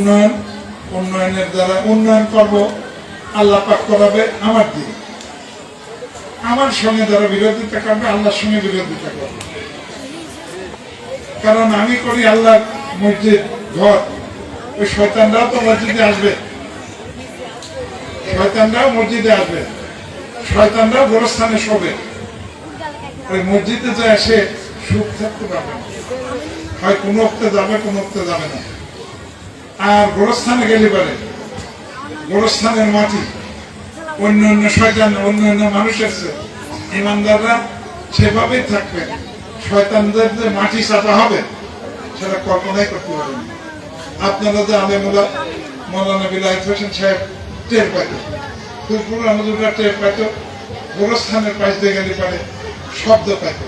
উন্নয়ন, উন্নয়নের দ্বারা উন্নয়ন করব আল্লাহ পাক করাবে আমার দিন। আমার সঙ্গে যারা বিরোধিতা করবে আল্লাহর সঙ্গে বিরোধিতা করবে। কারণ আমি করি আল্লাহ মসজিদ ঘর, ওই শয়তানরাও তো মসজিদে আসবে, শয়তানরাও মসজিদে আসবে, শয়তানরাও গোরস্থানে শোবে। ওই মসজিদে যে এসে সুখ থাকতে পারবে, হয় কোন অক্তে যাবে কোন অক্তে যাবে না। আর গোরস্থানে গেলে পারে গোরস্থানের মাটি অন্য অন্য শয়তান অন্য অন্য মানুষের ইমানদাররা সেভাবেই থাকবে। শয়তানদের যে মাটি চাপা হবে সেটা কল্পনাই করতে পারেন। আপনারা যে আলেমুল্লাহ মৌলানা বিলায়েত হোসেন সাহেব টের পাইত, ফুলপুর আমাদের টের পাইত, গোরস্থানের পাশ দিয়ে গেলে পারে শব্দ পাইত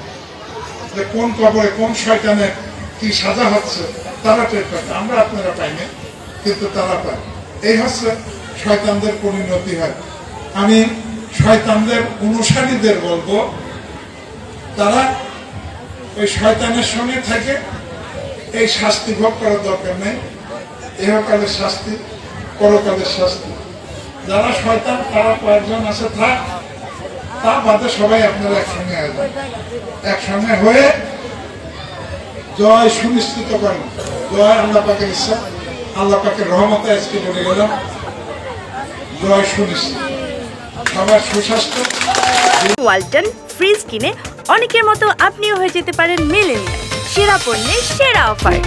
যে কোন কবরে কোন শয়তানের কি সাজা হচ্ছে, তারা টের পাইত। আমরা আপনারা পাইনি, কিন্তু তারা পায়। এই হচ্ছে শয়তানদের পরিণতি হয়। আমি শয়তানদের অনুসারীদের বলবো, তারা ওই শয়তানের সঙ্গে থেকে এই শাস্তি ভোগ করার দরকার নেই। ইহকালের শাস্তি, পরকালের শাস্তি। যারা শয়তান তারা কয়েকজন আছে থাক, তা বাদে সবাই আপনারা একসঙ্গে আসবেন, একসঙ্গে হয়ে জয় সুনিশ্চিত করেন। জয় আল্লাহ পাকের ইচ্ছা, আল্লাহ পাকের রহমতে আজকে বলে গেলাম জয় সুনিশ্চিত। সবার সুস্বাস্থ্য। ওয়ালটন ফ্রিজ কিনে অনেকের মতো আপনিও হয়ে যেতে পারেন মিলেনিয়াল। সেরা পণ্যের সেরা অফার।